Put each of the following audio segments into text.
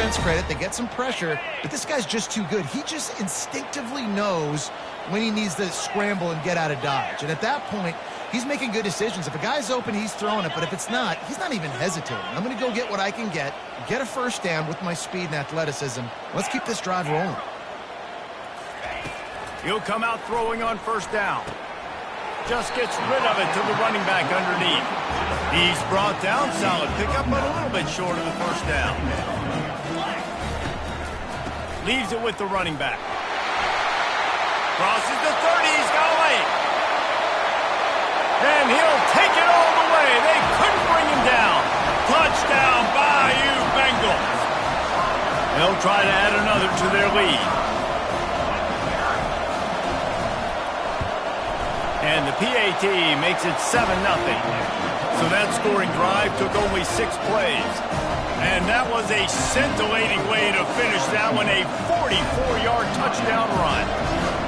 defense credit. They get some pressure, but this guy's just too good. He just instinctively knows when he needs to scramble and get out of dodge. And at that point, he's making good decisions. If a guy's open, he's throwing it. But if it's not, he's not even hesitating. I'm going to go get what I can get a first down with my speed and athleticism. Let's keep this drive rolling. He'll come out throwing on first down. Just gets rid of it to the running back underneath. He's brought down. Solid pickup, but a little bit short of the first down. Leaves it with the running back. Crosses the 30. He's got a lane. And he'll take it all the way. They couldn't bring him down. Touchdown, Bayou Bengals. They'll try to add another to their lead. And the PAT makes it 7-0. So that scoring drive took only 6 plays. And that was a scintillating way to finish that one, a 44-yard touchdown run.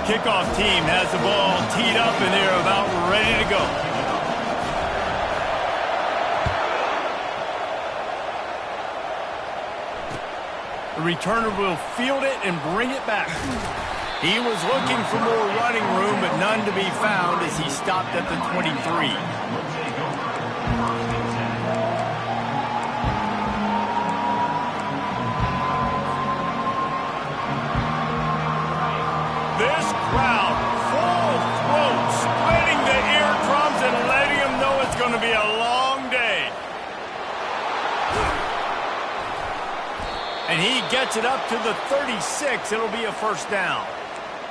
Kickoff team has the ball teed up, and they're about ready to go. The returner will field it and bring it back. He was looking for more running room, but none to be found as he stopped at the 23. This crowd, full throat, splitting the eardrums and letting them know it's going to be a long day. And he gets it up to the 36. It'll be a first down.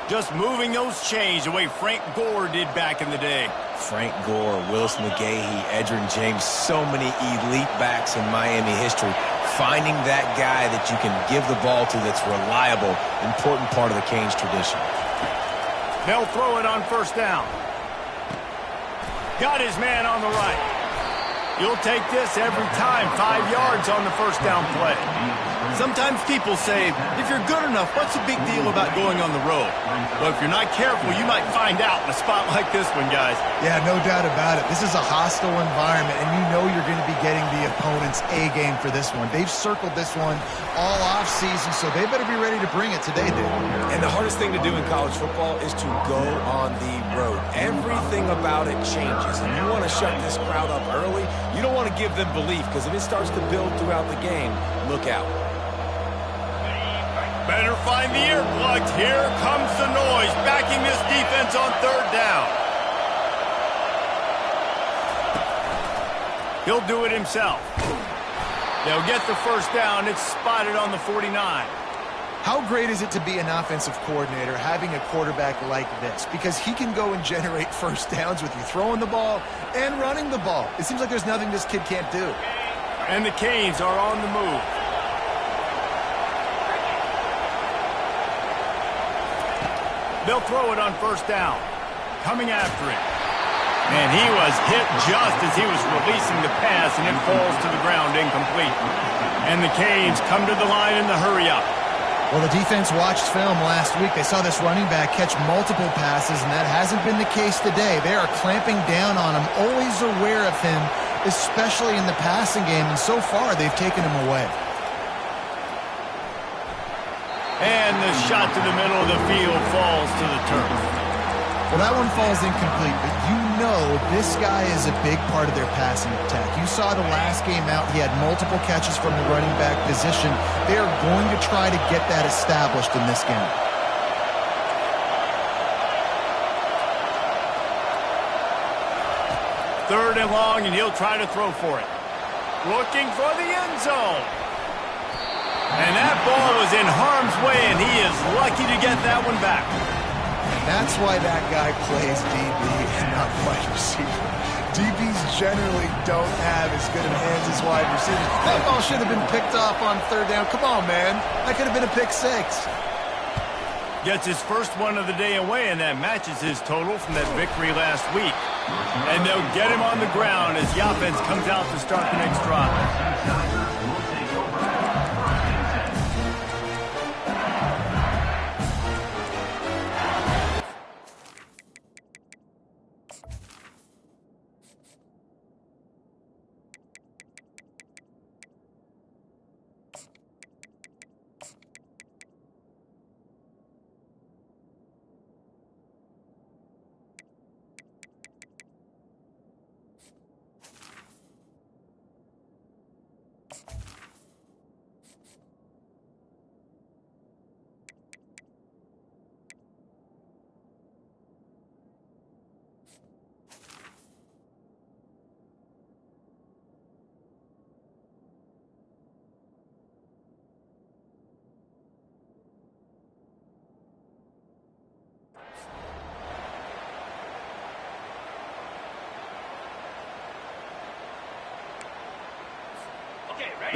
Just moving those chains the way Frank Gore did back in the day. Frank Gore, Willis McGahee, Edgerrin James, so many elite backs in Miami history. Finding that guy that you can give the ball to that's reliable, important part of the Canes tradition. They'll throw it on first down. Got his man on the right. You'll take this every time. 5 yards on the first down play. Sometimes people say, if you're good enough, what's the big deal about going on the road? Well, if you're not careful, you might find out in a spot like this one, guys. Yeah, no doubt about it. This is a hostile environment, and you know you're going to be getting the opponent's A game for this one. They've circled this one all offseason, so they better be ready to bring it today, dude. And the hardest thing to do in college football is to go on the road. Everything about it changes, and you want to shut this crowd up early. You don't want to give them belief, because if it starts to build throughout the game, look out. Better find the earplugs. Here comes the noise, backing this defense on third down. He'll do it himself. They'll get the first down. It's spotted on the 49. How great is it to be an offensive coordinator having a quarterback like this? Because he can go and generate first downs with you throwing the ball and running the ball. It seems like there's nothing this kid can't do. And the Canes are on the move. They'll throw it on first down. Coming after it. And he was hit just as he was releasing the pass, and it falls to the ground incomplete. And the Canes come to the line in the hurry-up. Well, the defense watched film last week. They saw this running back catch multiple passes, and that hasn't been the case today. They are clamping down on him, always aware of him, especially in the passing game, and so far they've taken him away. And the shot to the middle of the field falls to the turf. Well, that one falls incomplete, but you know this guy is a big part of their passing attack. You saw the last game out, he had multiple catches from the running back position. They are going to try to get that established in this game. Third and long, and he'll try to throw for it. Looking for the end zone. And that ball was in harm's way, and he is lucky to get that one back. That's why that guy plays DB and not wide receiver. DBs generally don't have as good of hands as wide receivers. That ball should have been picked off on third down. Come on, man. That could have been a pick six. Gets his first one of the day away, and that matches his total from that victory last week. And they'll get him on the ground as the offense comes out to start the next drive.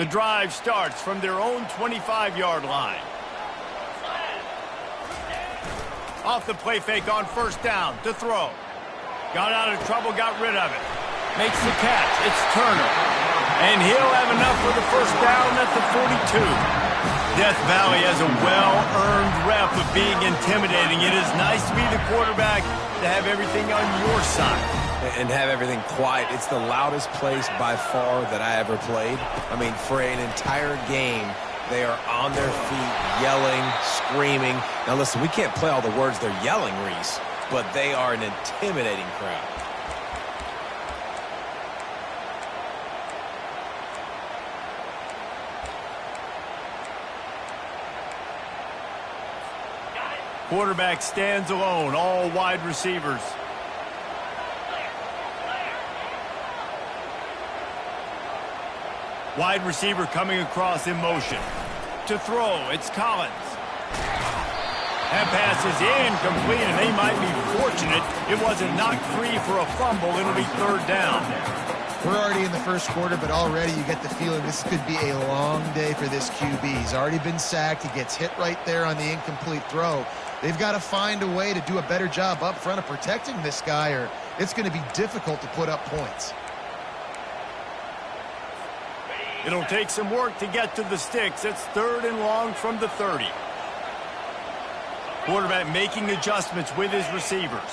The drive starts from their own 25-yard line. Off the play fake on first down to throw. Got out of trouble, got rid of it. Makes the catch. It's Turner. And he'll have enough for the first down at the 42. Death Valley has a well-earned rep of being intimidating. It is nice to be the quarterback, to have everything on your side. And have everything quiet. It's the loudest place by far that I ever played. I mean, for an entire game, they are on their feet, yelling, screaming. Now listen, we can't play all the words they're yelling, Reese, but they are an intimidating crowd. Quarterback stands alone, all wide receivers. Wide receiver coming across in motion. To throw, it's Collins. That pass is incomplete, and they might be fortunate it wasn't knocked free for a fumble. It'll be third down. We're already in the first quarter, but already you get the feeling this could be a long day for this QB. He's already been sacked. He gets hit right there on the incomplete throw. They've got to find a way to do a better job up front of protecting this guy, or it's going to be difficult to put up points. It'll take some work to get to the sticks. It's third and long from the 30. Quarterback making adjustments with his receivers.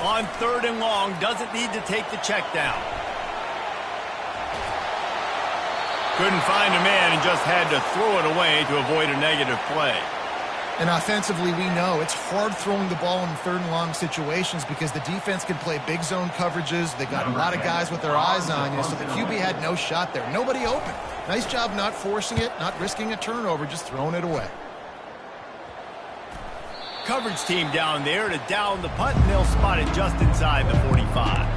On third and long, doesn't need to take the check down. Couldn't find a man and just had to throw it away to avoid a negative play. And offensively, we know it's hard throwing the ball in third and long situations because the defense can play big zone coverages. They got a lot of guys with their eyes on you, so the QB had no shot there. Nobody open. Nice job not forcing it, not risking a turnover, just throwing it away. Coverage team down there to down the punt, and they'll spot it just inside the 45.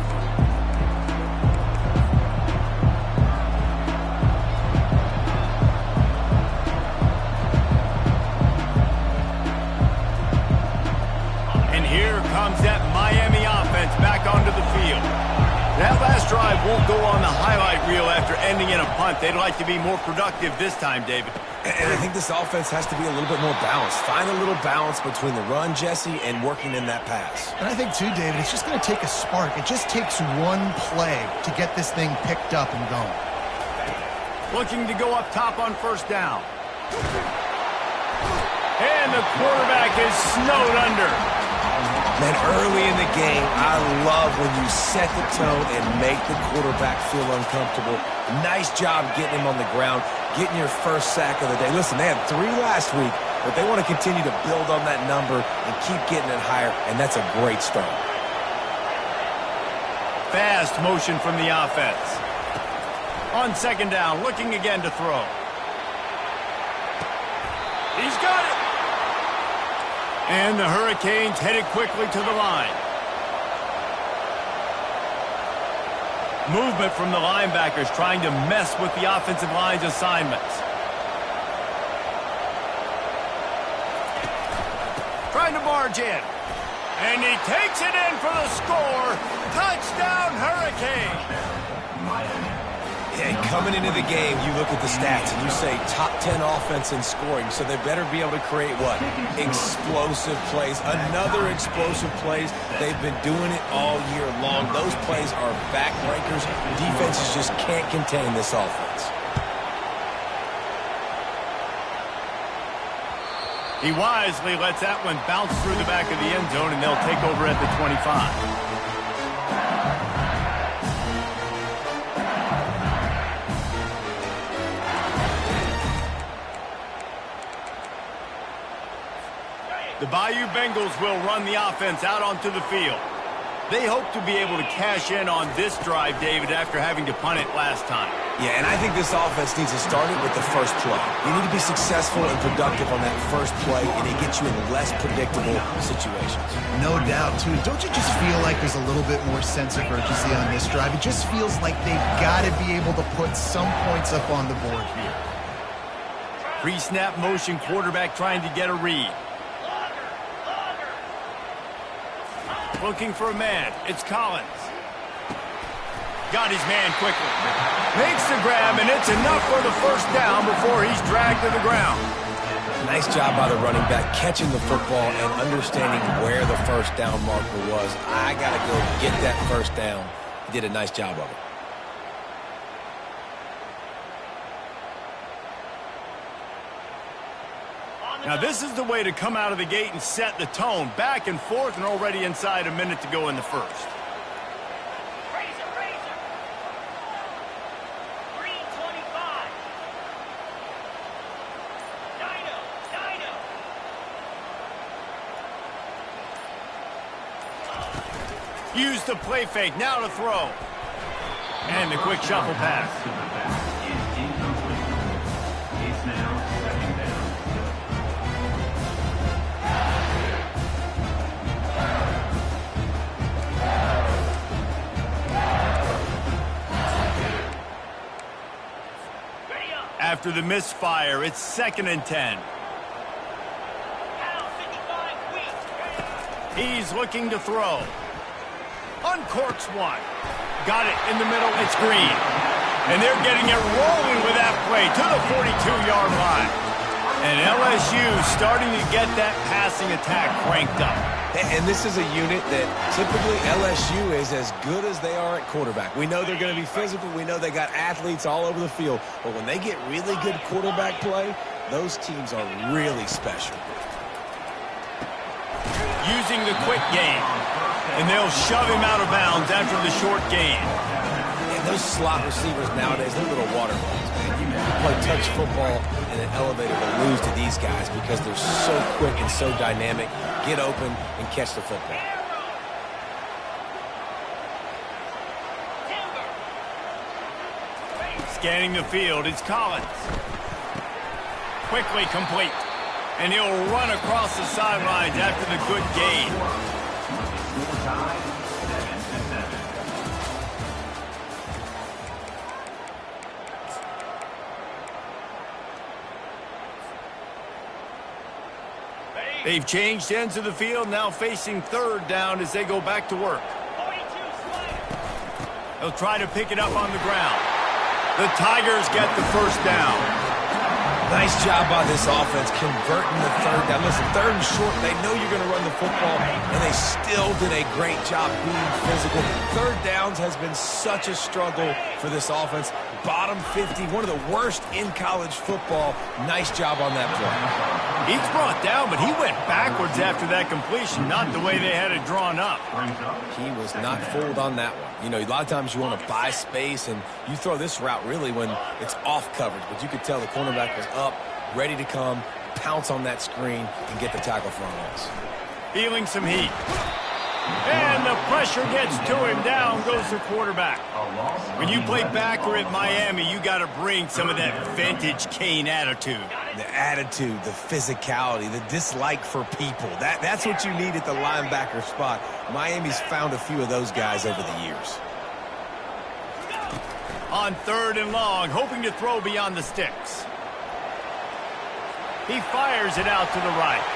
Here comes that Miami offense back onto the field. That last drive won't go on the highlight reel after ending in a punt. They'd like to be more productive this time, David. And I think this offense has to be a little bit more balanced. Find a little balance between the run, Jesse, and working in that pass. And I think, too, David, it's just going to take a spark. It just takes one play to get this thing picked up and going. Looking to go up top on first down. And the quarterback is snowed under. Man, early in the game, I love when you set the tone and make the quarterback feel uncomfortable. Nice job getting him on the ground, getting your first sack of the day. Listen, they had 3 last week, but they want to continue to build on that number and keep getting it higher, and that's a great start. Fast motion from the offense. On second down, looking again to throw. He's got it. And the Hurricanes headed quickly to the line. Movement from the linebackers trying to mess with the offensive line's assignments. Trying to barge in. And he takes it in for the score. Touchdown, Hurricane. Yeah, coming into the game, you look at the stats and you say top 10 offense in scoring, so they better be able to create what? Explosive plays. Another explosive plays. They've been doing it all year long. Those plays are backbreakers. Defenses just can't contain this offense. He wisely lets that one bounce through the back of the end zone, and they'll take over at the 25. The Bayou Bengals will run the offense out onto the field. They hope to be able to cash in on this drive, David, after having to punt it last time. Yeah, and I think this offense needs to start it with the first play. You need to be successful and productive on that first play, and it gets you in less predictable situations. No doubt, too. Don't you just feel like there's a little bit more sense of urgency on this drive? It just feels like they've got to be able to put some points up on the board here. Pre-snap motion, quarterback trying to get a read. looking for a man. It's Collins. Got his man quickly. Makes the grab, and it's enough for the first down before he's dragged to the ground. Nice job by the running back catching the football and understanding where the first down marker was. I got to go get that first down. He did a nice job of it. Now, this is the way to come out of the gate and set the tone. Back and forth and already inside a minute to go in the first. Use the play fake, now to throw. And the quick shuffle pass. It's now second down. After the misfire, it's 2nd and 10. He's looking to throw. Uncorks one. Got it in the middle. It's Green. And they're getting it rolling with that play to the 42-yard line. And LSU starting to get that passing attack cranked up. And this is a unit that typically LSU is as good as they are at quarterback. We know they're going to be physical. We know they got athletes all over the field. But when they get really good quarterback play, those teams are really special. Using the quick game. And they'll shove him out of bounds after the short gain. And those slot receivers nowadays, they're little water balls, man. You play touch football in an elevator to lose to these guys because they're so quick and so dynamic. Get open and catch the football. Scanning the field, it's Collins. Quickly complete. And he'll run across the sidelines after the good gain. They've changed ends of the field, now facing 3rd down as they go back to work. They'll try to pick it up on the ground. The Tigers get the first down. Nice job by this offense converting the 3rd down. Listen, 3rd and short, they know you're going to run the football, and they still did a great job being physical. 3rd downs has been such a struggle for this offense. Bottom 50, one of the worst in college football. Nice job on that play. He's brought down, but he went backwards after that completion, not the way they had it drawn up. He was not fooled on that one. You know, a lot of times you want to buy space, and you throw this route really when it's off coverage. But you could tell the cornerback was up, ready to come, pounce on that screen, and get the tackle for a loss. Feeling some heat. And the pressure gets to him. Down goes the quarterback. When you play backer at Miami, you got to bring some of that vintage Kane attitude. The attitude, the physicality, the dislike for people. That's what you need at the linebacker spot. Miami's found a few of those guys over the years. On 3rd and long, hoping to throw beyond the sticks. He fires it out to the right.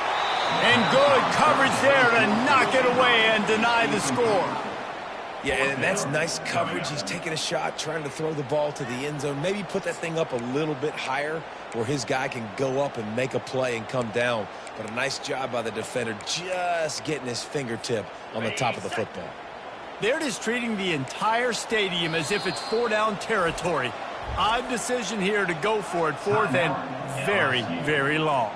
And good coverage there to knock it away and deny the score. Yeah, and that's nice coverage. He's taking a shot, trying to throw the ball to the end zone. Maybe put that thing up a little bit higher where his guy can go up and make a play and come down. But a nice job by the defender just getting his fingertip on the top of the football. They're just treating the entire stadium as if it's 4-down territory. Odd decision here to go for it. 4th and very, very long.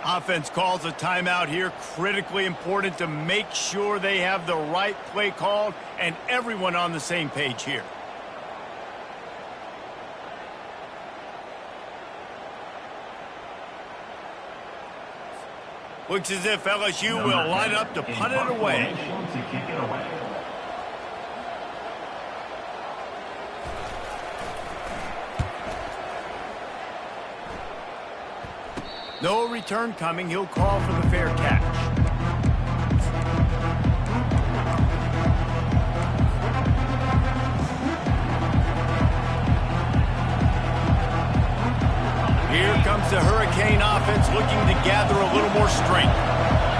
Offense calls a timeout here. Critically important to make sure they have the right play called and everyone on the same page here. Looks as if LSU will line up to punt it away. No return coming. He'll call for the fair catch. Here comes the Hurricane offense looking to gather a little more strength.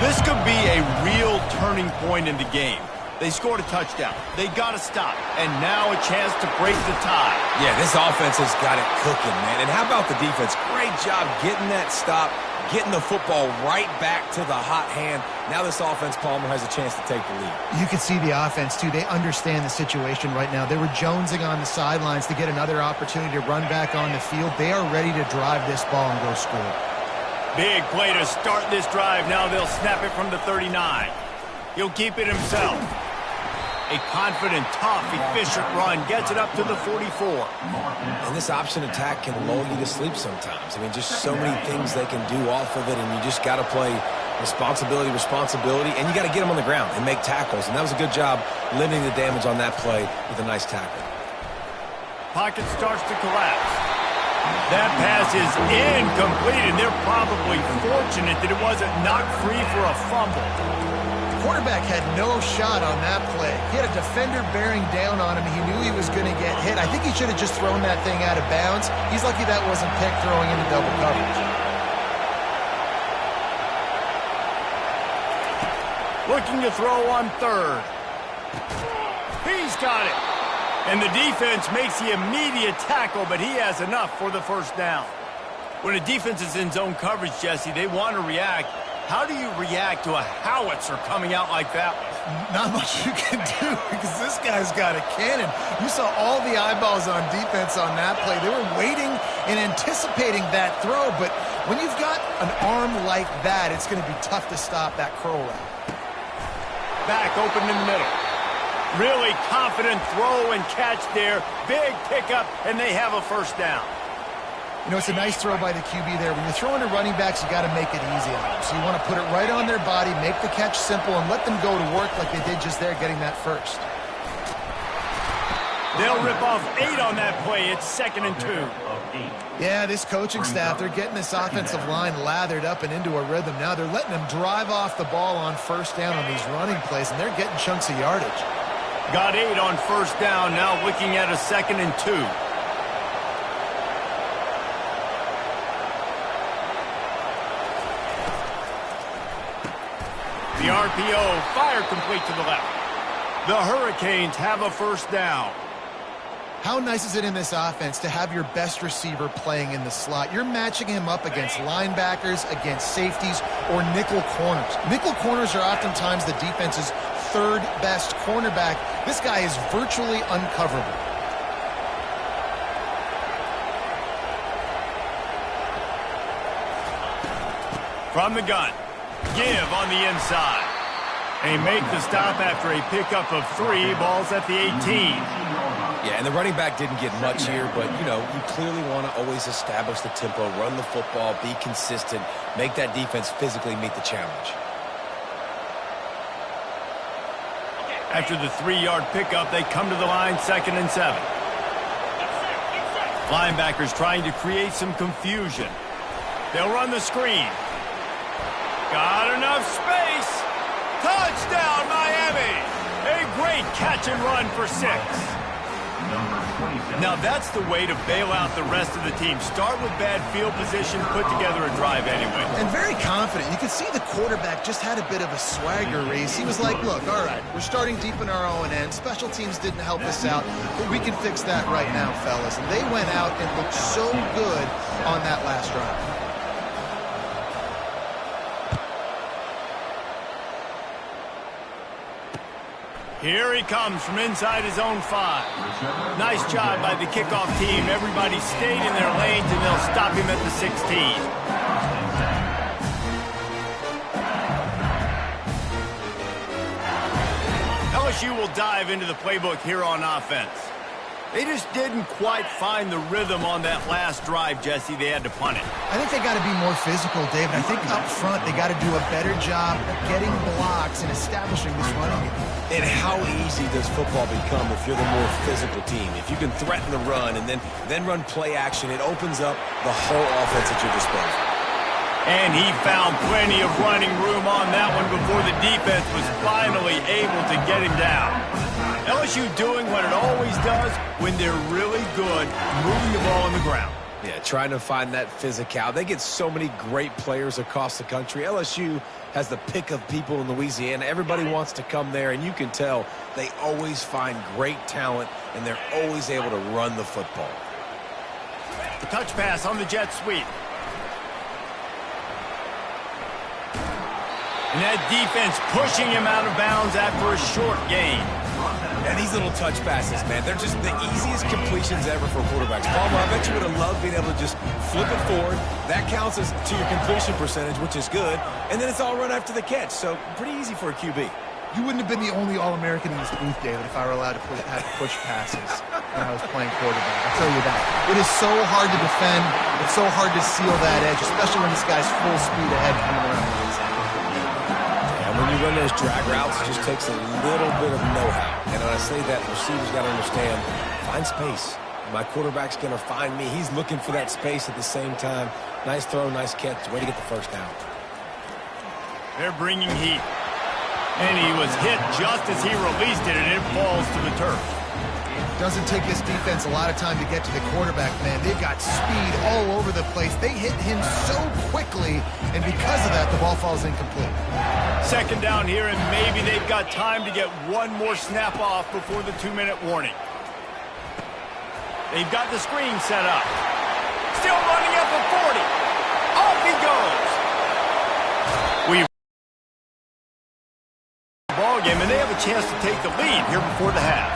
This could be a real turning point in the game. They scored a touchdown. They got to stop. And now a chance to break the tie. Yeah, this offense has got it cooking, man. And how about the defense? Great job getting that stop, getting the football right back to the hot hand. Now this offense, Palmer, has a chance to take the lead. You can see the offense, too. They understand the situation right now. They were jonesing on the sidelines to get another opportunity to run back on the field. They are ready to drive this ball and go score. Big play to start this drive. Now they'll snap it from the 39. He'll keep it himself. A confident, tough, efficient run gets it up to the 44. And this option attack can lull you to sleep sometimes. I mean, just so many things they can do off of it, and you just got to play responsibility, and you got to get them on the ground and make tackles. And that was a good job limiting the damage on that play with a nice tackle. Pocket starts to collapse. That pass is incomplete, and they're probably fortunate that it wasn't knocked free for a fumble. Quarterback had no shot on that play. He had a defender bearing down on him. He knew he was going to get hit. I think he should have just thrown that thing out of bounds. He's lucky that wasn't picked throwing into double coverage. Looking to throw on third. He's got it. And the defense makes the immediate tackle, but he has enough for the first down. When a defense is in zone coverage, Jesse, they want to react. How do you react to a howitzer coming out like that one? Not much you can do because this guy's got a cannon. You saw all the eyeballs on defense on that play. They were waiting and anticipating that throw, but when you've got an arm like that, it's going to be tough to stop that curl route. Back open in the middle. Really confident throw and catch there. Big pickup, and they have a first down. You know, it's a nice throw by the QB there. When you're throwing to running backs, you got to make it easy on them. So you want to put it right on their body, make the catch simple, and let them go to work like they did just there, getting that first. They'll rip off 8 on that play. It's 2nd and 2. Yeah, this coaching staff, they're getting this offensive line lathered up and into a rhythm. Now they're letting them drive off the ball on first down on these running plays, and they're getting chunks of yardage. Got 8 on first down. Now looking at a 2nd and 2. The RPO, fire complete to the left. The Hurricanes have a first down. How nice is it in this offense to have your best receiver playing in the slot? You're matching him up against linebackers, against safeties, or nickel corners. Nickel corners are oftentimes the defense's third best cornerback. This guy is virtually uncoverable. From the gun. Give on the inside. They make the stop after a pickup of 3. Balls at the 18. Yeah, and the running back didn't get much here, but, you know, you clearly want to always establish the tempo, run the football, be consistent, make that defense physically meet the challenge. After the 3-yard pickup, they come to the line, 2nd and 7. Linebackers trying to create some confusion. They'll run the screen. Got enough space. Touchdown, Miami. A great catch and run for 6. Now that's the way to bail out the rest of the team. Start with bad field position, put together a drive anyway. And very confident. You could see the quarterback just had a bit of a swagger race. He was like, look, all right, we're starting deep in our own end. Special teams didn't help us out, but we can fix that right now, fellas. And they went out and looked so good on that last drive. Here he comes from inside his own 5. Nice job by the kickoff team. Everybody stayed in their lanes, and they'll stop him at the 16. LSU will dive into the playbook here on offense. They just didn't quite find the rhythm on that last drive, Jesse. They had to punt it. I think they got to be more physical, David. I think up front they got to do a better job of getting blocks and establishing this running game. And how easy does football become if you're the more physical team? If you can threaten the run and then run play action, it opens up the whole offense at your disposal. And he found plenty of running room on that one before the defense was finally able to get him down. LSU doing what it always does when they're really good, moving the ball on the ground. Yeah, trying to find that physical. They get so many great players across the country. LSU has the pick of people in Louisiana. Everybody wants to come there, and you can tell they always find great talent, and they're always able to run the football. The touch pass on the jet sweep. And that defense pushing him out of bounds after a short gain. And these little touch passes, man, they're just the easiest completions ever for quarterbacks. Palmer, I bet you would have loved being able to just flip it forward. That counts as to your completion percentage, which is good. And then it's all run after the catch, so pretty easy for a QB. You wouldn't have been the only All-American in this booth, David, if I were allowed to have push passes when I was playing quarterback. I'll tell you that. It is so hard to defend. It's so hard to seal that edge, especially when this guy's full speed ahead coming around the inside. When you run those drag routes, it just takes a little bit of know-how. And when I say that, receivers got to understand, find space. My quarterback's going to find me. He's looking for that space at the same time. Nice throw, nice catch. Way to get the first down. They're bringing heat. And he was hit just as he released it, and it falls to the turf. Doesn't take this defense a lot of time to get to the quarterback, man. They've got speed all over the place. They hit him so quickly, and because of that, the ball falls incomplete. Second down here, and maybe they've got time to get one more snap off before the 2-minute warning. They've got the screen set up. Still running at the 40. Off he goes. Ball game, and they have a chance to take the lead here before the half.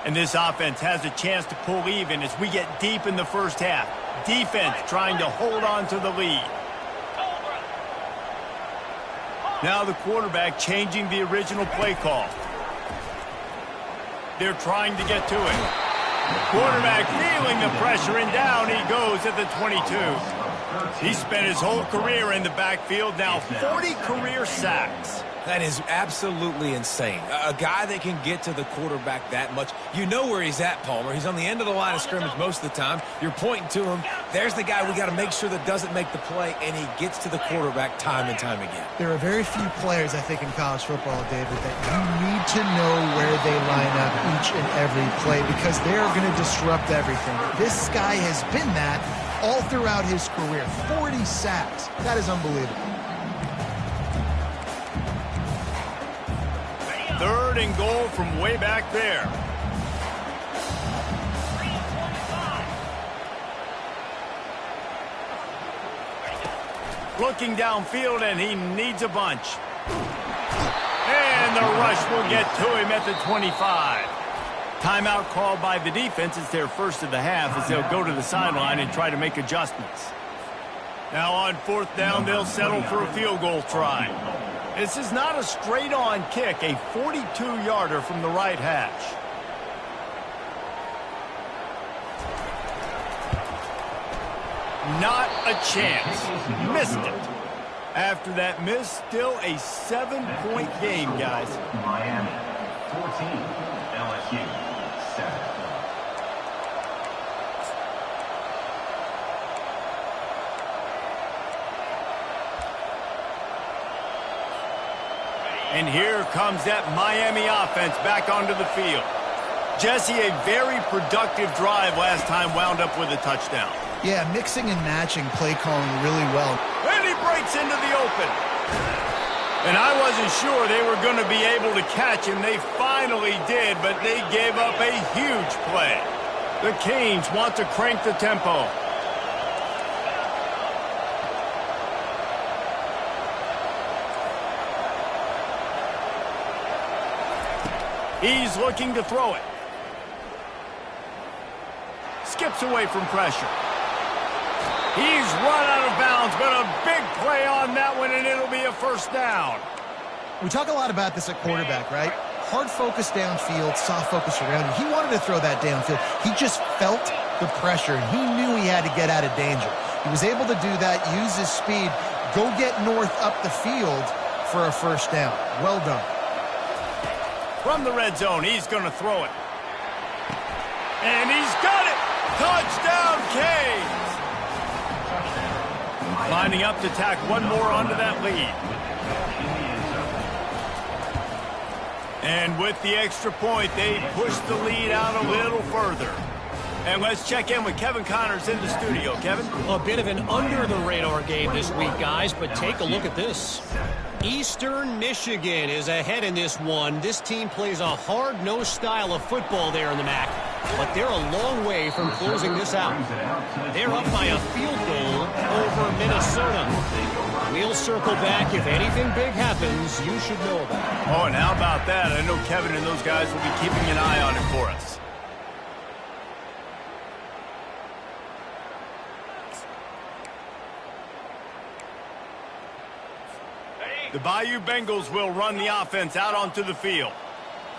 And this offense has a chance to pull even as we get deep in the first half. Defense trying to hold on to the lead. Now the quarterback changing the original play call. They're trying to get to it. Quarterback feeling the pressure, and down he goes at the 22. He spent his whole career in the backfield, now 40 career sacks. That is absolutely insane. A guy that can get to the quarterback that much. You know where he's at, Palmer. He's on the end of the line of scrimmage most of the time. You're pointing to him. There's the guy we got to make sure that doesn't make the play, and he gets to the quarterback time and time again. There are very few players, I think, in college football, David, that you need to know where they line up each and every play because they're going to disrupt everything. This guy has been that all throughout his career. 40 sacks. That is unbelievable. Third and goal from way back there. Looking downfield, and he needs a bunch. And the rush will get to him at the 25. Timeout called by the defense. It's their first of the half as they'll go to the sideline and try to make adjustments. Now on fourth down, they'll settle for a field goal try. This is not a straight-on kick, a 42-yarder from the right hash. Not a chance. Missed it. After that miss, still a 7-point game, guys. Miami, 14, LSU, 7. And here comes that Miami offense back onto the field. Jesse, a very productive drive last time, wound up with a touchdown. Yeah, mixing and matching play calling really well. And he breaks into the open. And I wasn't sure they were going to be able to catch him. They finally did, but they gave up a huge play. The Canes want to crank the tempo. He's looking to throw it. Skips away from pressure. He's run out of bounds, but a big play on that one, and it'll be a first down. We talk a lot about this at quarterback, right? Hard focus downfield, soft focus around him. He wanted to throw that downfield. He just felt the pressure, and he knew he had to get out of danger. He was able to do that, use his speed, go get north up the field for a first down. Well done. From the red zone, he's going to throw it. And he's got it! Touchdown, Canes! Lining up to tack one more onto that lead. And with the extra point, they push the lead out a little further. And let's check in with Kevin Connors in the studio. Kevin? A bit of an under-the-radar game this week, guys, but take a look at this. Eastern Michigan is ahead in this one. This team plays a hard-nosed style of football there in the MAC, but they're a long way from closing this out. They're up by a field goal over Minnesota. We'll circle back. If anything big happens, you should know about it. Oh, and how about that? I know Kevin and those guys will be keeping an eye on it for us. The Bayou Bengals will run the offense out onto the field.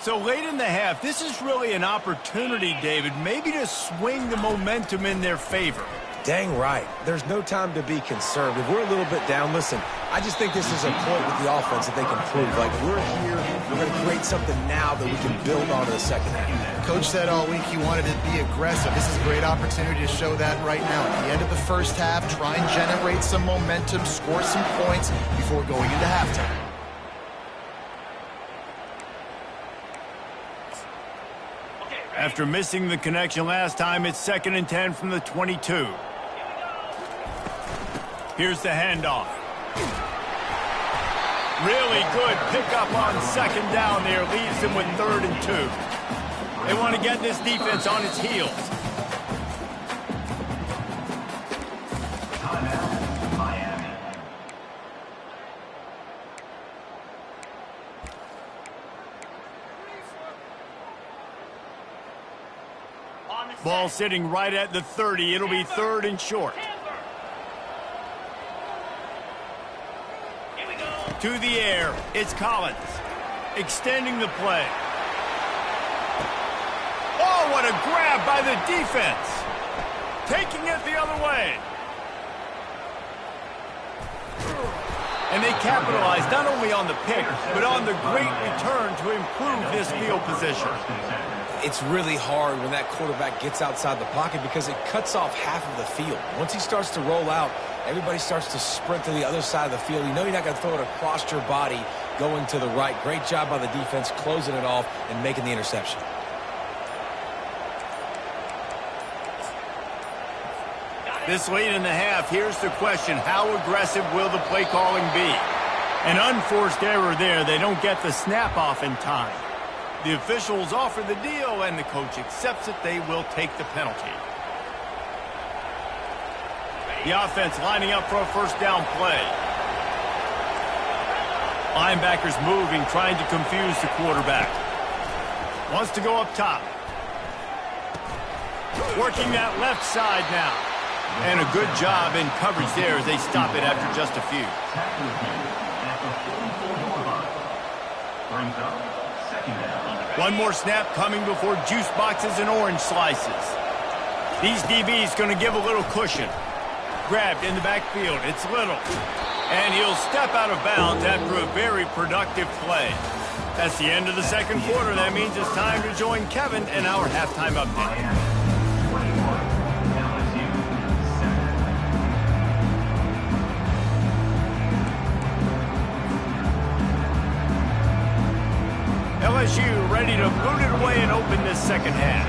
So late in the half, this is really an opportunity, David, maybe to swing the momentum in their favor. Dang right. There's no time to be conservative. We're a little bit down. Listen, I just think this is a point with the offense that they can prove. Like, we're here, we're going to create something now that we can build on to the second half. Coach said all week he wanted to be aggressive. This is a great opportunity to show that right now. At the end of the first half, try and generate some momentum, score some points before going into halftime. After missing the connection last time, it's 2nd and 10 from the 22. Here's the handoff. Really good pickup on 2nd down there. Leaves them with 3rd and 2. They want to get this defense on its heels. Ball sitting right at the 30. It'll be 3rd and short. To the air, it's Collins. Extending the play. Oh, what a grab by the defense. Taking it the other way. And they capitalized not only on the pick, but on the great return to improve this field position. It's really hard when that quarterback gets outside the pocket because it cuts off half of the field. Once he starts to roll out, everybody starts to sprint to the other side of the field. You know you're not going to throw it across your body going to the right. Great job by the defense closing it off and making the interception. This late in the half, here's the question. How aggressive will the play calling be? An unforced error there. They don't get the snap off in time. The officials offer the deal, and the coach accepts it. They will take the penalty. The offense lining up for a 1st down play. Linebackers moving, trying to confuse the quarterback. Wants to go up top. Working that left side now. And a good job in coverage there as they stop it after just a few. One more snap coming before juice boxes and orange slices. These DBs going to give a little cushion. Grabbed in the backfield. It's Little. And he'll step out of bounds after a very productive play. That's the end of the 2nd quarter. That means it's time to join Kevin in our halftime update. LSU ready to boot it away and open this 2nd half.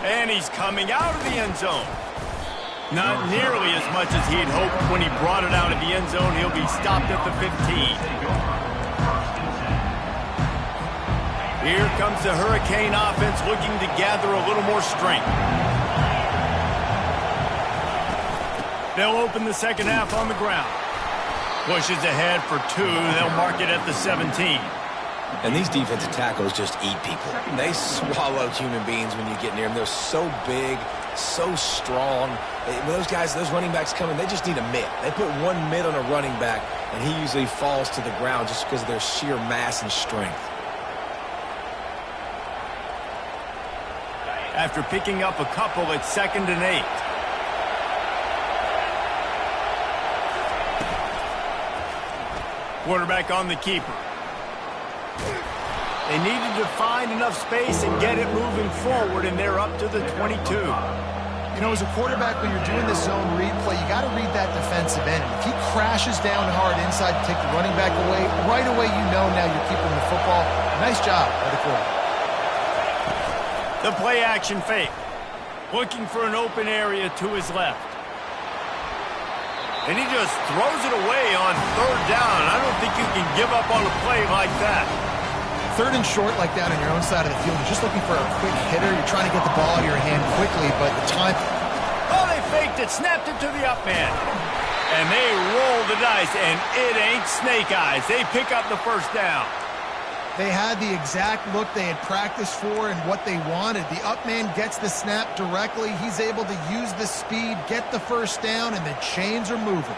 And he's coming out of the end zone. Not nearly as much as he'd hoped when he brought it out of the end zone. He'll be stopped at the 15. Here comes the Hurricane offense looking to gather a little more strength. They'll open the 2nd half on the ground. Pushes ahead for 2. They'll mark it at the 17. And these defensive tackles just eat people. They swallow human beings when you get near them. They're so big, so strong. When those guys, those running backs come in, they just need a mid. They put one mid on a running back, and he usually falls to the ground just because of their sheer mass and strength. After picking up a couple, it's 2nd and 8. Quarterback on the keeper. They needed to find enough space and get it moving forward, and they're up to the 22. You know, as a quarterback, when you're doing this zone read play, you got to read that defensive end. If he crashes down hard inside to take the running back away, right away you know now you're keeping the football. Nice job by the quarterback. The play-action fake. Looking for an open area to his left. And he just throws it away on third down. I don't think you can give up on a play like that. Third and short like that on your own side of the field, you're just looking for a quick hitter. You're trying to get the ball out of your hand quickly, but the time... Oh, they faked it, snapped it to the up man. And they roll the dice, and it ain't snake eyes. They pick up the first down. They had the exact look they had practiced for and what they wanted. The up man gets the snap directly. He's able to use the speed, get the first down, and the chains are moving.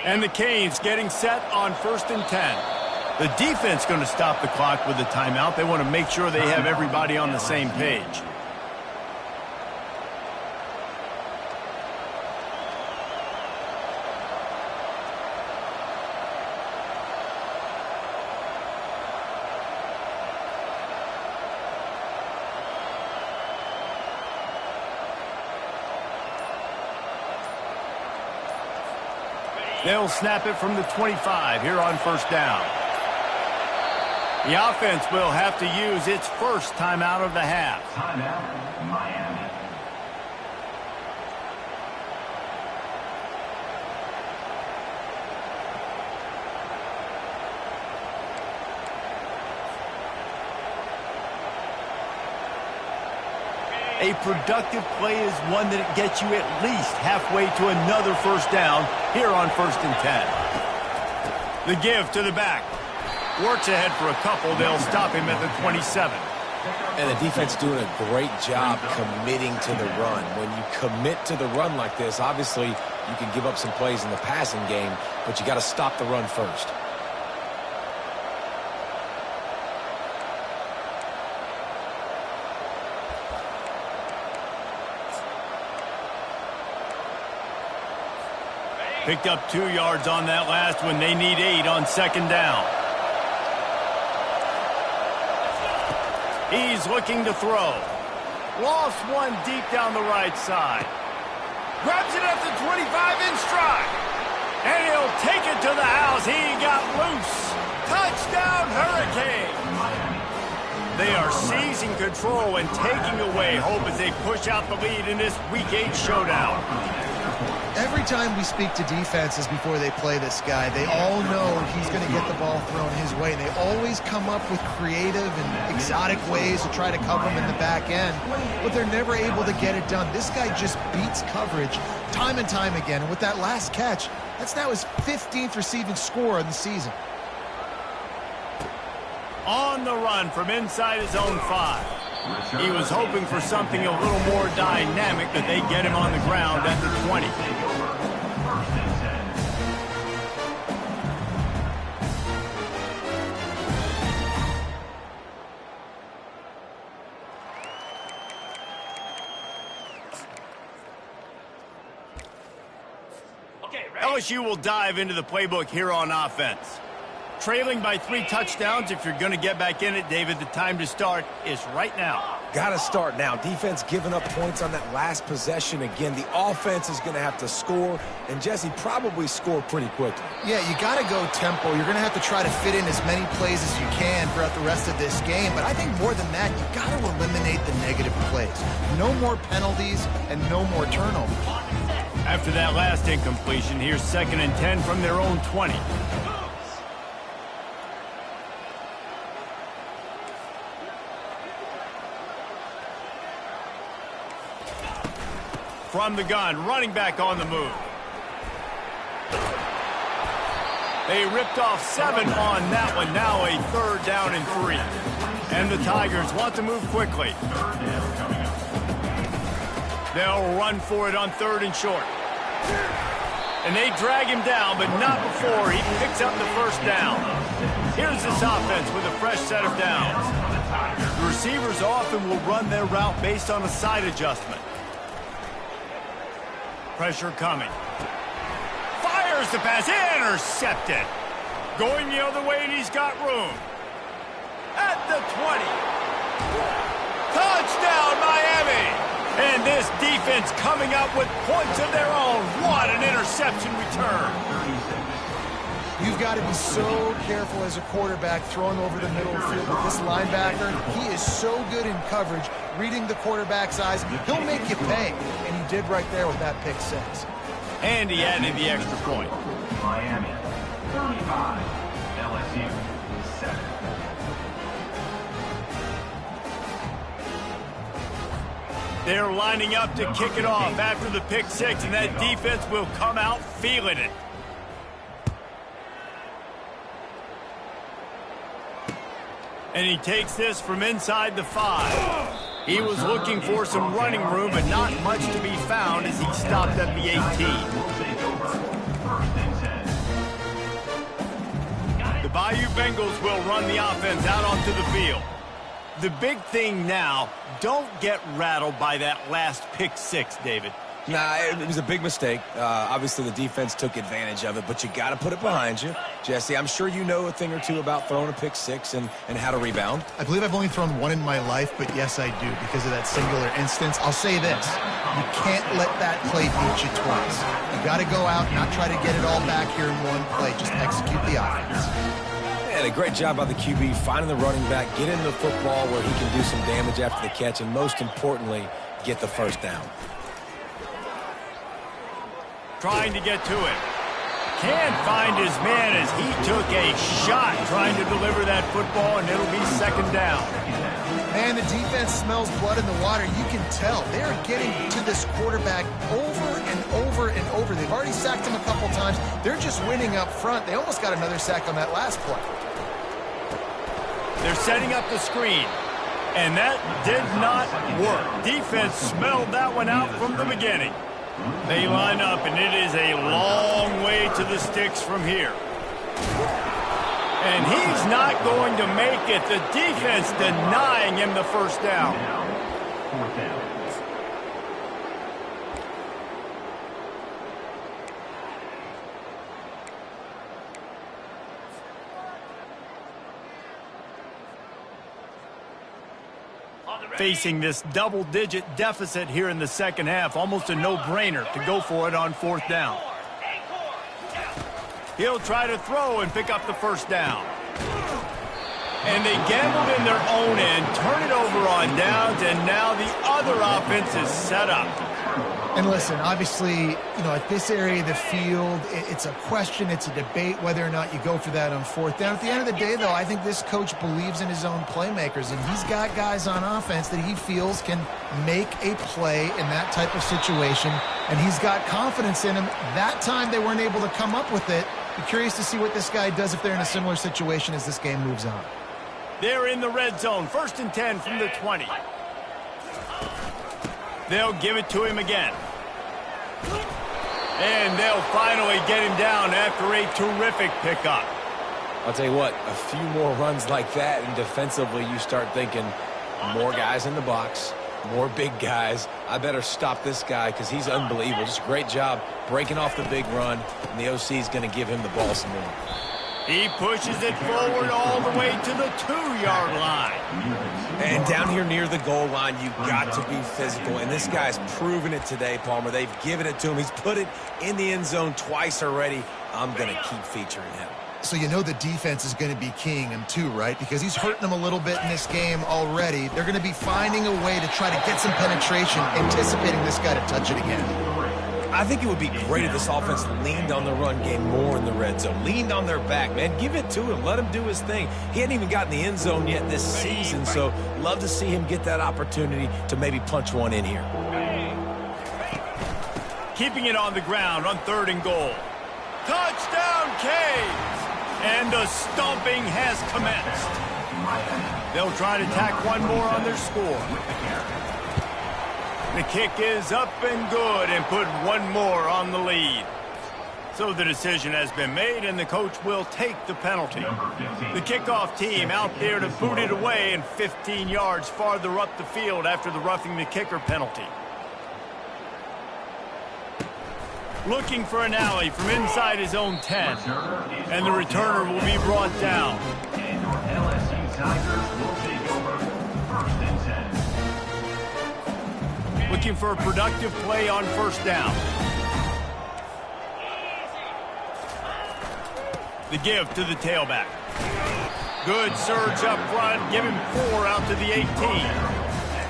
And the Canes getting set on 1st and 10. The defense going to stop the clock with the timeout. They want to make sure they have everybody on the same page. They'll snap it from the 25 here on 1st down. The offense will have to use its first timeout of the half. Timeout, Miami. A productive play is one that gets you at least halfway to another 1st down here on 1st and 10. The give to the back. Works ahead for a couple. They'll stop him at the 27. And the defense doing a great job committing to the run. When you commit to the run like this, obviously you can give up some plays in the passing game, but you got to stop the run first. Picked up 2 yards on that last one. They need 8 on 2nd down. He's looking to throw. Lost one deep down the right side. Grabs it at the 25 in stride. And he'll take it to the house. He got loose. Touchdown, Hurricane. They are seizing control and taking away hope as they push out the lead in this Week 8 showdown. Every time we speak to defenses before they play this guy, they all know he's going to get the ball thrown his way. And they always come up with creative and exotic ways to try to cover him in the back end, but they're never able to get it done. This guy just beats coverage time and time again. And with that last catch, that's now his 15th receiving score in the season. On the run from inside his own 5. He was hoping for something a little more dynamic, but they get him on the ground at the 20. LSU will dive into the playbook here on offense. Trailing by 3 touchdowns. If you're going to get back in it, David, the time to start is right now. Got to start now. Defense giving up points on that last possession. Again, the offense is going to have to score, and Jesse probably score pretty quickly. Yeah, you got to go tempo. You're going to have to try to fit in as many plays as you can throughout the rest of this game. But I think more than that, you got to eliminate the negative plays. No more penalties and no more turnovers. After that last incompletion, here's 2nd and 10 from their own 20. From the gun, running back on the move. They ripped off 7 on that one. Now a 3rd down and 3. And the Tigers want to move quickly. They'll run for it on 3rd and short. And they drag him down, but not before he picks up the 1st down. Here's this offense with a fresh set of downs. The receivers often will run their route based on a side adjustment. Pressure coming. Fires the pass. Intercepted. Going the other way, and he's got room. At the 20. Touchdown, Miami. And this defense coming up with points of their own. What an interception return. You've got to be so careful as a quarterback throwing over the middle of the field with this linebacker. He is so good in coverage, reading the quarterback's eyes. He'll make you pay, and he did right there with that pick 6. And he added the extra point. Miami, 35. LSU, 7. They're lining up to kick it off after the pick 6, and that defense will come out feeling it. And he takes this from inside the 5. He was looking for some running room, but not much to be found as he stopped at the 18. Bayou Bengals will run the offense out onto the field. The big thing now, don't get rattled by that last pick six, David. Nah, it was a big mistake. Obviously, the defense took advantage of it, but you got to put it behind you. Jesse, I'm sure you know a thing or two about throwing a pick six and how to rebound. I believe I've only thrown one in my life, but yes, I do because of that singular instance. I'll say this. You can't let that play beat you twice. You got to go out and not try to get it all back here in one play. Just execute the offense. And a great job by the QB finding the running back, get into the football where he can do some damage after the catch, and most importantly, get the first down. Trying to get to it. Can't find his man as he took a shot trying to deliver that football, and it'll be second down. Man, the defense smells blood in the water. You can tell. They're getting to this quarterback over and over and over. They've already sacked him a couple times. They're just winning up front. They almost got another sack on that last play. They're setting up the screen, and that did not work. Defense smelled that one out from the beginning. They line up, and it is a long way to the sticks from here. And he's not going to make it. The defense denying him the first down. Fourth down. Facing this double-digit deficit here in the second half, almost a no-brainer to go for it on fourth down. He'll try to throw and pick up the first down. And they gambled in their own end, turn it over on downs, and now the other offense is set up. And listen, obviously, at this area of the field, it's a question, it's a debate whether or not you go for that on fourth down. At the end of the day, though, I think this coach believes in his own playmakers, and he's got guys on offense that he feels can make a play in that type of situation, and he's got confidence in him. That time they weren't able to come up with it. Be curious to see what this guy does if they're in a similar situation as this game moves on. They're in the red zone, 1st and 10 from the 20. They'll give it to him again. And they'll finally get him down after a terrific pickup. I'll tell you what, a few more runs like that, and defensively you start thinking more guys in the box, more big guys. I better stop this guy because he's unbelievable. Just a great job breaking off the big run, and the OC is going to give him the ball some more. He pushes it forward all the way to the 2-yard line. And down here near the goal line, you've got to be physical. And this guy's proven it today, Palmer. They've given it to him. He's put it in the end zone twice already. I'm going to keep featuring him. So the defense is going to be keying him too, right? Because he's hurting them a little bit in this game already. They're going to be finding a way to try to get some penetration, anticipating this guy to touch it again. I think it would be great if this offense leaned on the run game more in the red zone. Leaned on their back, man. Give it to him. Let him do his thing. He hadn't even gotten the end zone yet this season, so love to see him get that opportunity to maybe punch one in here. Keeping it on the ground on 3rd and goal. Touchdown, Canes! And the stomping has commenced. They'll try to tack one more on their score. The kick is up and good and put one more on the lead. So the decision has been made, and the coach will take the penalty. The kickoff team out there to boot it away and 15 yards farther up the field after the roughing the kicker penalty. Looking for an alley from inside his own 10. And the returner will be brought down. And your LSU Tigers will take over 1st and 10. Looking for a productive play on first down. The give to the tailback. Good surge up front. Give him 4 out to the 18.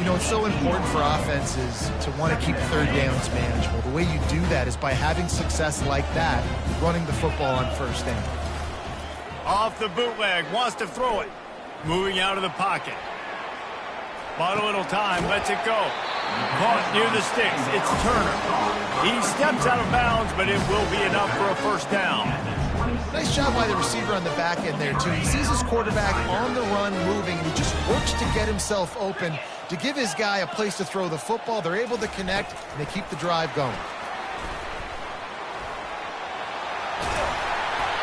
It's so important for offenses to want to keep third downs manageable. The way you do that is by having success like that, running the football on first down. Off the bootleg, wants to throw it. Moving out of the pocket. Bought a little time, lets it go. Caught near the sticks, it's Turner. He steps out of bounds, but it will be enough for a first down. Nice job by the receiver on the back end there, too. He sees his quarterback on the run moving, and he just works to get himself open to give his guy a place to throw the football. They're able to connect, and they keep the drive going.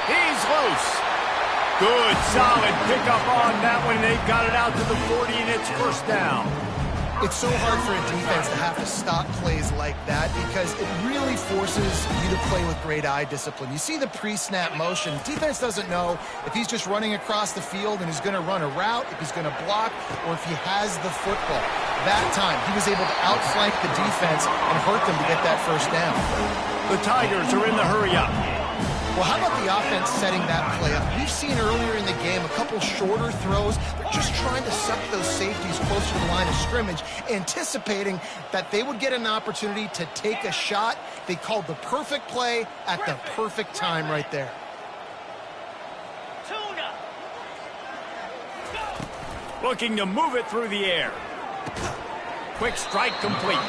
He's loose. Good, solid pickup on that one. They've got it out to the 40, and it's first down. It's so hard for a defense to have to stop plays like that because it really forces you to play with great eye discipline. You see the pre-snap motion. Defense doesn't know if he's just running across the field and he's going to run a route, if he's going to block, or if he has the football. That time, he was able to outflank the defense and hurt them to get that first down. The Tigers are in the hurry-up. Well, how about the offense setting that play up? We've seen earlier in the game a couple shorter throws. They're just trying to suck those safeties closer to the line of scrimmage, anticipating that they would get an opportunity to take a shot. They called the perfect play at the perfect time right there. Looking to move it through the air. Quick strike complete.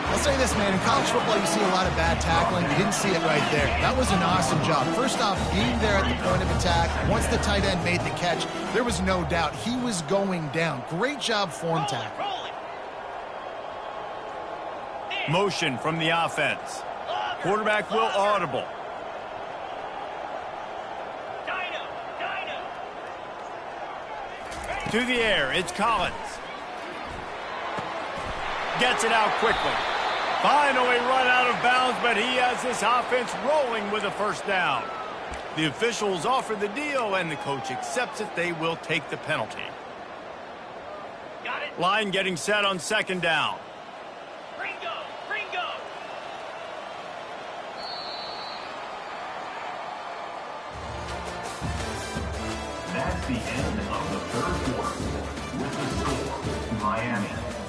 I'll say this, man. In college football, you see a lot of bad tackling. You didn't see it right there. That was an awesome job. First off, being there at the point of attack. Once the tight end made the catch, there was no doubt he was going down. Great job form tackle. Motion from the offense. Quarterback will audible. To the air, it's Collins. Gets it out quickly. Finally run out of bounds, but he has this offense rolling with a first down. The officials offer the deal, and the coach accepts it. They will take the penalty. Got it. Line getting set on second down. Ringo, Ringo. That's the end of the third quarter. With the score, Miami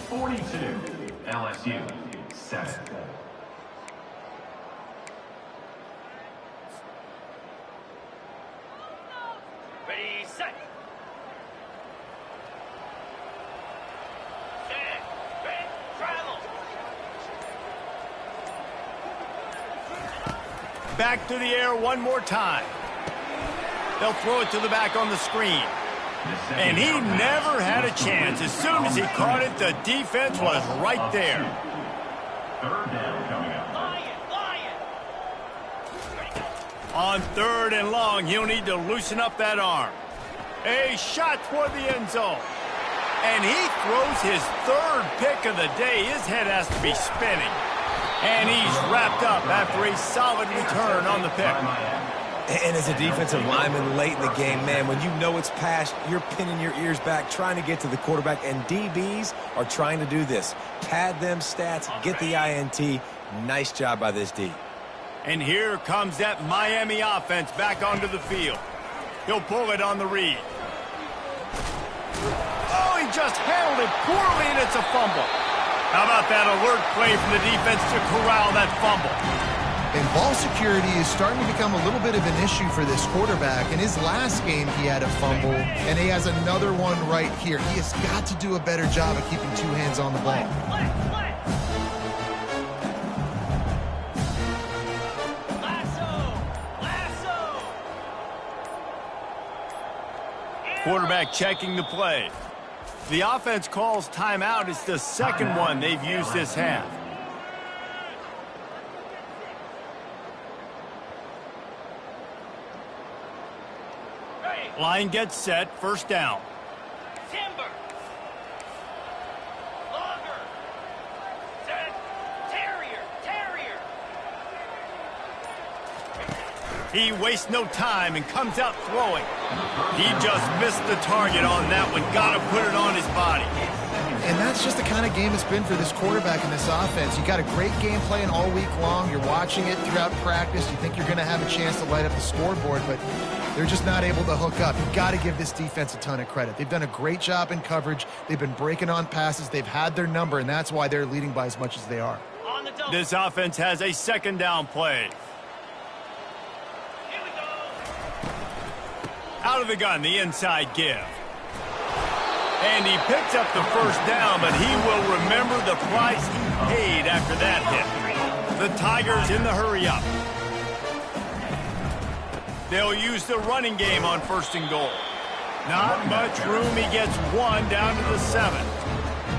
42, LSU 7. Ready, set. Set, red, travel. Back to the air one more time. They'll throw it to the back on the screen. And he never had a chance. As soon as he caught it, the defense was right there. Third down coming up. On third and long, he'll need to loosen up that arm. A shot toward the end zone. And he throws his third pick of the day. His head has to be spinning. And he's wrapped up after a solid return on the pick. And as a defensive lineman late in the game, man, when you know it's past, you're pinning your ears back, trying to get to the quarterback, and DBs are trying to do this. Pad them stats, get the INT. Nice job by this D. And here comes that Miami offense back onto the field. He'll pull it on the read. Oh, he just handled it poorly, and it's a fumble. How about that alert play from the defense to corral that fumble? And ball security is starting to become a little bit of an issue for this quarterback. In his last game, he had a fumble, and he has another one right here. He has got to do a better job of keeping two hands on the ball. Quarterback checking the play. The offense calls timeout. It's the second one they've used this half. Line gets set, first down. Timber. Longer. Set. Terrier. He wastes no time and comes out throwing. He just missed the target on that one. Got to put it on his body. And that's just the kind of game it's been for this quarterback in this offense. You got a great game plan all week long. You're watching it throughout practice. You think you're going to have a chance to light up the scoreboard, but they're just not able to hook up. You've got to give this defense a ton of credit. They've done a great job in coverage. They've been breaking on passes. They've had their number, and that's why they're leading by as much as they are. On the double. This offense has a second down play. Here we go. Out of the gun, the inside give. And he picks up the first down, but he will remember the price he paid after that hit. The Tigers in the hurry-up. They'll use the running game on first and goal. Not much room. He gets one down to the 7.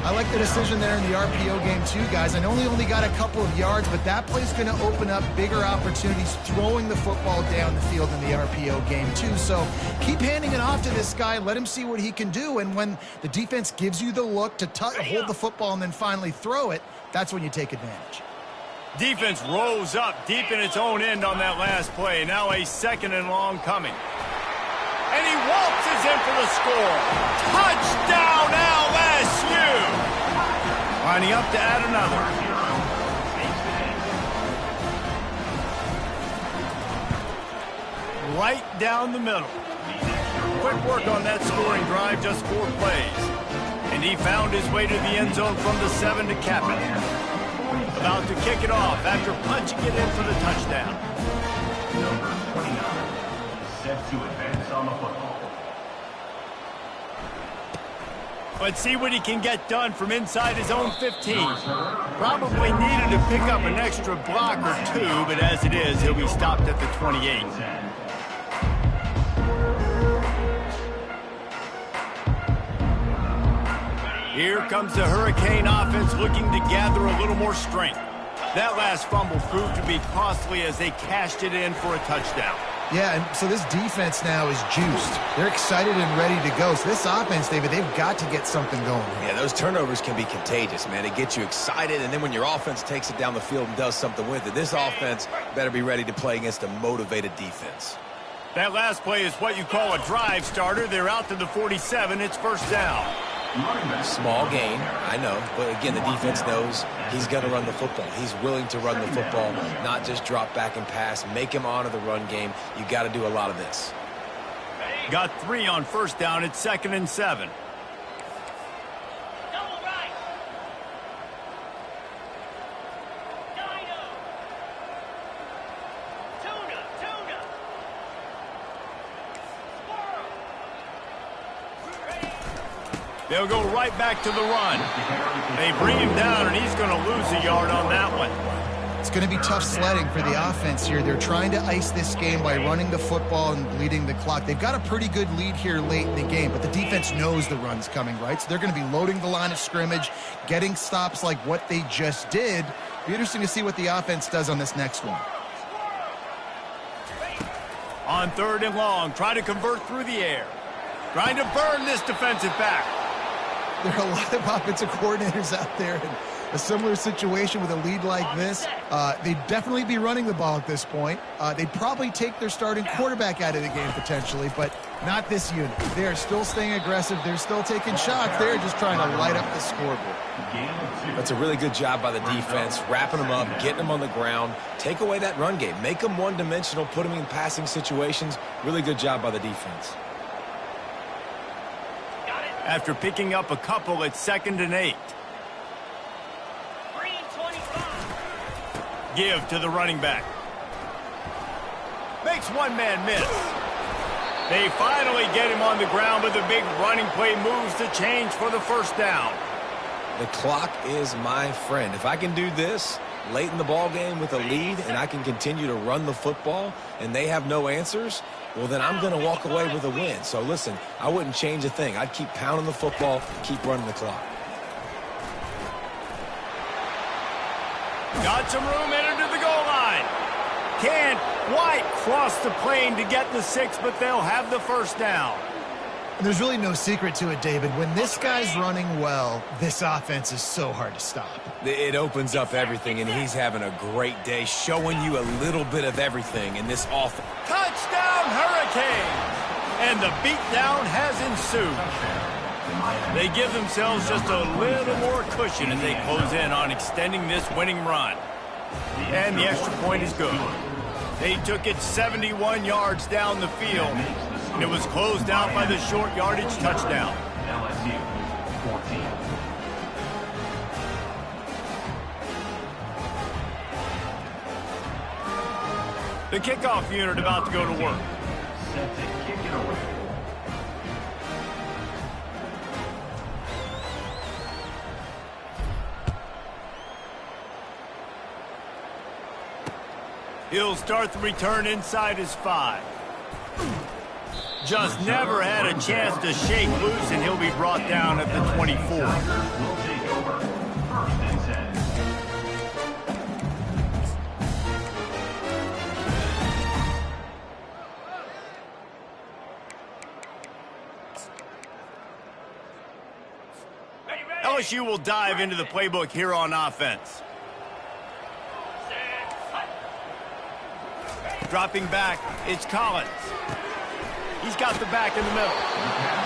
I like the decision there in the RPO game too, guys. I know he only got a couple of yards, but that play's going to open up bigger opportunities throwing the football down the field in the RPO game too. So keep handing it off to this guy. Let him see what he can do. And when the defense gives you the look to hold the football and then finally throw it, that's when you take advantage. Defense rose up deep in its own end on that last play. Now a 2nd and long coming. And he waltzes in for the score. Touchdown, LSU! Lining up to add another. Right down the middle. Quick work on that scoring drive, just 4 plays. And he found his way to the end zone from the 7 to cap it. About to kick it off after punching it in for the touchdown. Number 29, set to advance on the football. Let's see what he can get done from inside his own 15. Probably needed to pick up an extra block or 2, but as it is, he'll be stopped at the 28. Here comes the Hurricane offense looking to gather a little more strength. That last fumble proved to be costly as they cashed it in for a touchdown. Yeah, and so this defense now is juiced. They're excited and ready to go. So this offense, David, they've got to get something going. Yeah, those turnovers can be contagious, man. They get you excited, and then when your offense takes it down the field and does something with it, this offense better be ready to play against a motivated defense. That last play is what you call a drive starter. They're out to the 47. It's 1st down. Small gain, I know, but again, the defense knows he's going to run the football. He's willing to run the football, not just drop back and pass, make him honor the run game. You got to do a lot of this. Got 3 on 1st down. It's 2nd and 7. Double right. Dino. Tuna. Squirrel. Ready. They'll go right back to the run. They bring him down, and he's going to lose a yard on that one. It's going to be tough sledding for the offense here. They're trying to ice this game by running the football and bleeding the clock. They've got a pretty good lead here late in the game, but the defense knows the run's coming, right? So they're going to be loading the line of scrimmage, getting stops like what they just did. Be interesting to see what the offense does on this next one. On 3rd and long, try to convert through the air. Trying to burn this defensive back. There are a lot of offensive coordinators out there in a similar situation with a lead like this. They'd definitely be running the ball at this point. They'd probably take their starting quarterback out of the game potentially, but not this unit. They're still staying aggressive. They're still taking shots. They're just trying to light up the scoreboard. That's a really good job by the defense, wrapping them up, getting them on the ground. Take away that run game. Make them one-dimensional, put them in passing situations. Really good job by the defense. After picking up a couple, it's 2nd and 8. Green 25. Give to the running back. Makes one man miss. They finally get him on the ground, but the big running play moves the change for the 1st down. The clock is my friend. If I can do this late in the ball game with a lead and I can continue to run the football and they have no answers, well, then I'm going to walk away with a win. So, listen, I wouldn't change a thing. I'd keep pounding the football, keep running the clock. Got some room, entered to the goal line. Can't quite cross the plane to get the 6, but they'll have the 1st down. And there's really no secret to it, David. When this guy's running well, this offense is so hard to stop. It opens up everything, and he's having a great day, showing you a little bit of everything in this offense. Touchdown, Hurricanes! And the beatdown has ensued. They give themselves just a little more cushion as they close in on extending this winning run. And the extra point is good. They took it 71 yards down the field, and it was closed out by the short yardage touchdown. LSU 14. The kickoff unit about to go to work. Set to kick it away. He'll start the return inside his 5. Just never had a chance to shake loose, and he'll be brought down at the 24. LSU will dive into the playbook here on offense. Dropping back, it's Collins. He's got the back in the middle.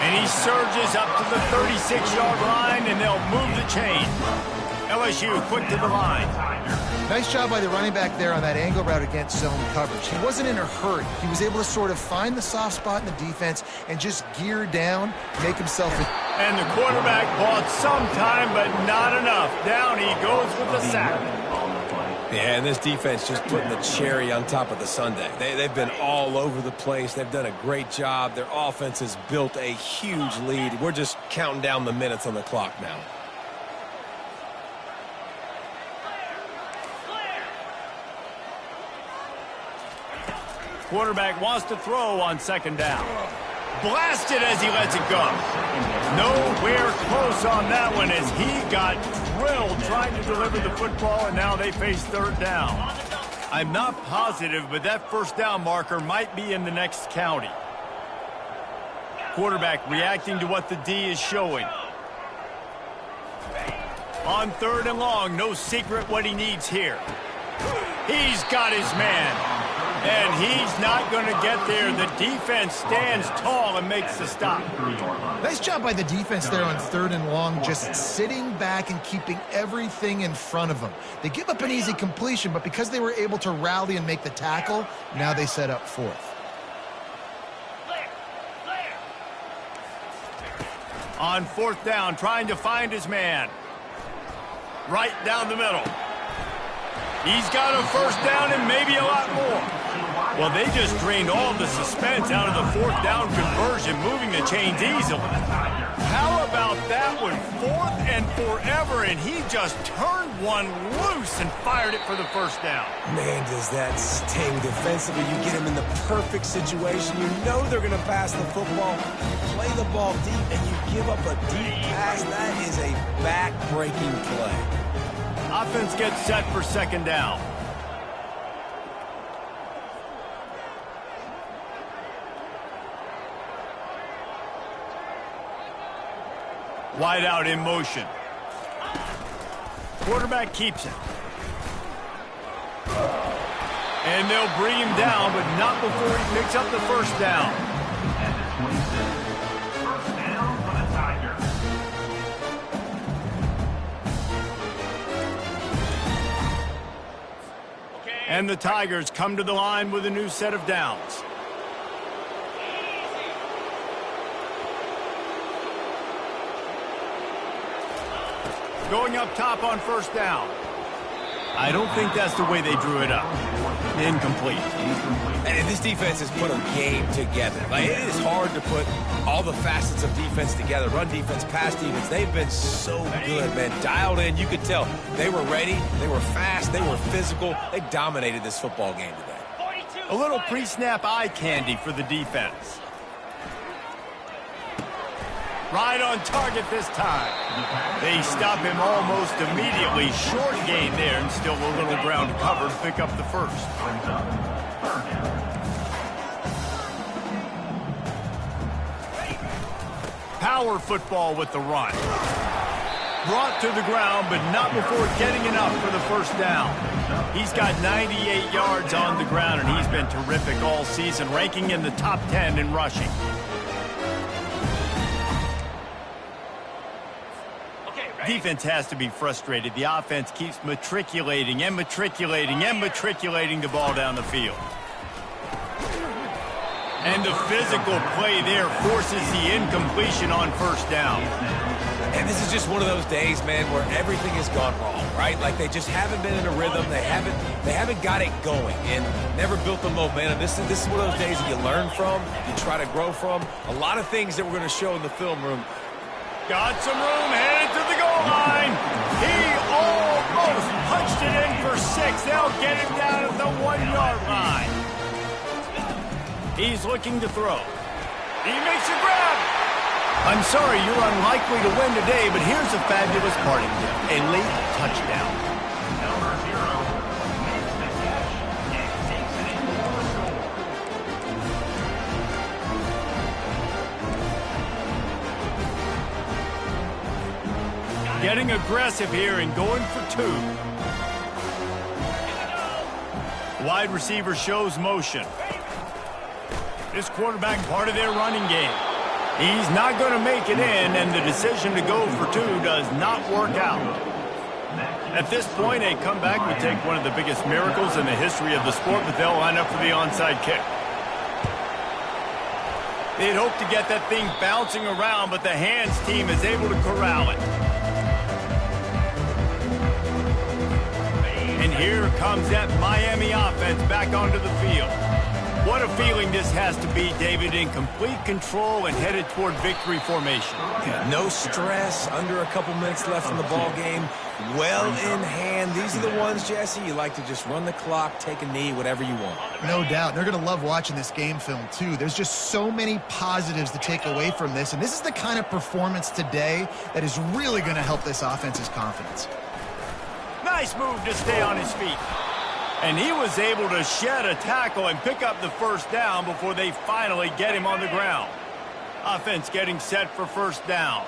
And he surges up to the 36-yard line, and they'll move the chain. LSU quick to the line. Nice job by the running back there on that angle route against zone coverage. He wasn't in a hurry. He was able to sort of find the soft spot in the defense and just gear down, make himself... And the quarterback bought some time, but not enough. Down he goes with the sack. Yeah, and this defense just putting the cherry on top of the sundae. They've been all over the place. They've done a great job. Their offense has built a huge lead. We're just counting down the minutes on the clock now. Quarterback wants to throw on second down. Blasted as he lets it go. Nowhere close on that one as he got drilled trying to deliver the football, and now they face third down. I'm not positive, but that first down marker might be in the next county. Quarterback reacting to what the D is showing. On third and long, no secret what he needs here. He's got his man. And he's not going to get there. The defense stands tall and makes the stop. Nice job by the defense there on third and long, just sitting back and keeping everything in front of them. They give up an easy completion, but because they were able to rally and make the tackle, now they set up fourth. On fourth down, trying to find his man. Right down the middle. He's got a first down and maybe a lot more. Well, they just drained all the suspense out of the fourth down conversion, moving the chains easily. How about that one? Fourth and forever, and he just turned one loose and fired it for the first down. Man, does that sting defensively. You get him in the perfect situation. You know they're going to pass the football. You play the ball deep, and you give up a deep pass. That is a back-breaking play. Offense gets set for second down. Wide out in motion. Quarterback keeps it. And they'll bring him down, but not before he picks up the first down. At the 26. First down for the Tigers. And the Tigers come to the line with a new set of downs. Going up top on first down. I don't think that's the way they drew it up. Incomplete. And this defense has put a game together. Like, it is hard to put all the facets of defense together. Run defense, pass defense. They've been so good, man. Dialed in. You could tell they were ready. They were fast. They were physical. They dominated this football game today. A little pre-snap eye candy for the defense. Right on target this time. They stop him almost immediately. Short gain there, and still a little ground covered to pick up the first. Power football with the run. Brought to the ground, but not before getting enough for the first down. He's got 98 yards on the ground, and he's been terrific all season, ranking in the top 10 in rushing. Defense has to be frustrated. The offense keeps matriculating and matriculating and matriculating the ball down the field. And the physical play there forces the incompletion on first down. And this is just one of those days, man, where everything has gone wrong, right? Like, they just haven't been in a rhythm. They haven't got it going and never built the momentum. This is one of those days that you learn from, you try to grow from. A lot of things that we're going to show in the film room. Got some room, headed to the goal line. He almost punched it in for 6. They'll get him down at the 1-yard line. He's looking to throw. He makes a grab. I'm sorry, you're unlikely to win today, but here's a fabulous parting gift. A late touchdown. Number 0 makes the catch and takes it in for the score. Getting aggressive here and going for 2. Wide receiver shows motion. This quarterback part of their running game. He's not going to make it in, and the decision to go for 2 does not work out. At this point, a comeback would take one of the biggest miracles in the history of the sport, but they'll line up for the onside kick. They'd hope to get that thing bouncing around, but the hands team is able to corral it. And here comes that Miami offense back onto the field. What a feeling this has to be, David, in complete control and headed toward victory formation. Yeah, no stress, under a couple minutes left in the ball game, well in hand. These are the ones, Jesse, you like to just run the clock, take a knee, whatever you want. No doubt. They're going to love watching this game film, too. There's just so many positives to take away from this, and this is the kind of performance today that is really going to help this offense's confidence. Nice move to stay on his feet. And he was able to shed a tackle and pick up the first down before they finally get him on the ground. Offense getting set for first down.